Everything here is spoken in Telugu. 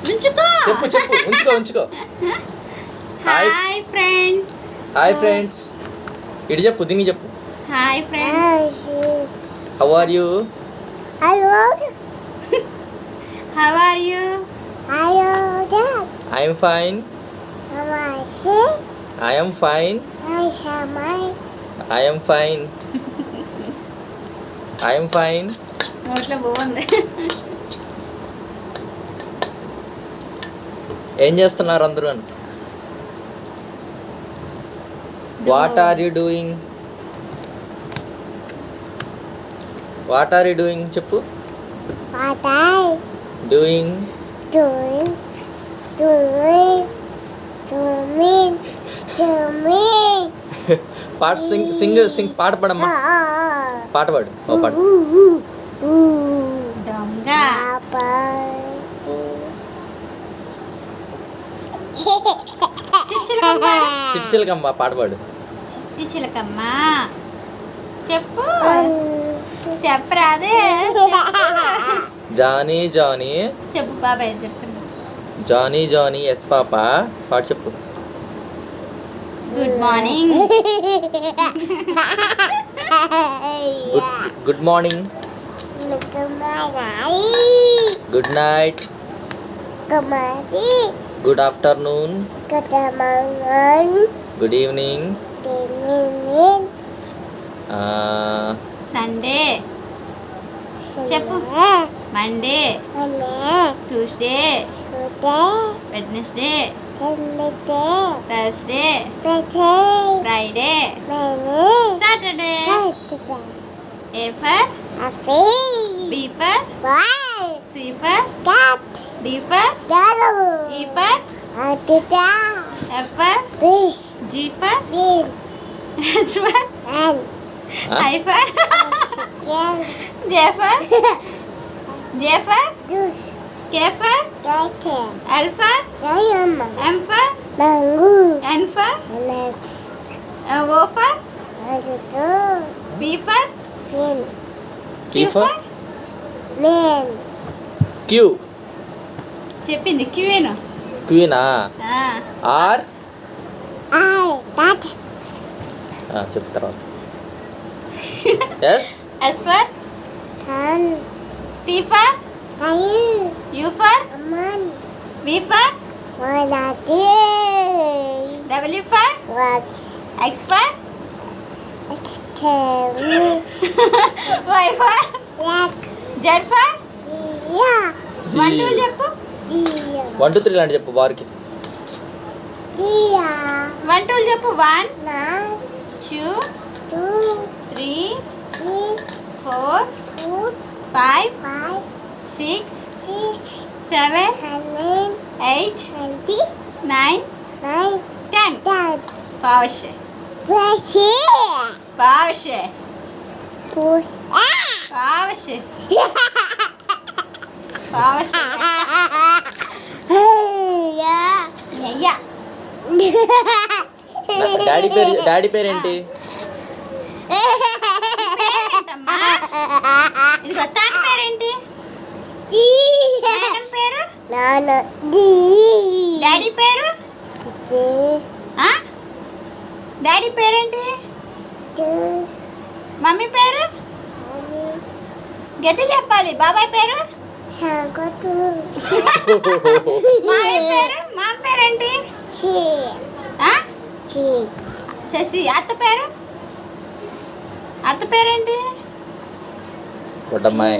చెప్పు చెప్పు ఉంచుకో హాయ్ ఫ్రెండ్స్. Hi friends. ఇటు చెప్పు, దీనికి చెప్పు. Hi friends. How are you? How are you? I am fine. I am fine. I am fine. I am fine. నోట్లో బాగుంది. ఏం చేస్తున్నారు అందరూ? What are you doing? What are you doing? చెప్పు. What are Doing. doing? పాట సింగ్ పాట పాడమ్మా. పాట పాడు. ఓ పాడు. దొంగ. చిట్చిలకమ్మ పాట పాడు. చిట్టి చిలకమ్మ చెప్పు. చెప్పరాదే. Johnny Johnny. చెప్పు బాబాయ్ చెప్పు. జానీ జానీ ఎస్ పాప పాట చెప్పు. Good morning. Good morning. Good night. Good afternoon. Good evening. Sunday చెప్పు. Monday, Tuesday, Wednesday, Thursday, Friday, Saturday. A for B for C for D for E for F for G for H for I for J for K for L for M for N for O for P for Q for Q. చెప్పింది క్యూను. క్వీనా? ఆర్ చెప్పు తర్వాత. S for T for U for V for W for X for Y for Z for. 1 2 చెప్పు. 1 2 3 లాంటి చెప్పు వారికి. 1 2 చెప్పు. 1 2 3 4 5 6 7 8 9 10. Pause. డాడీ పేరేంటి? ఇదిగో తన పేరేంటి? మేడం పేరు? డాడీ పేరు? డాడీ పేరేంటి? మమ్మీ పేరు? గట్టి చెప్పాలి. బాబాయ్ పేరు? మామయ్య పేరు? మామ పేరేంటి? శశి. అత్త పేరు? అత్త పేరేంటి? కొట్టమ్మాయి.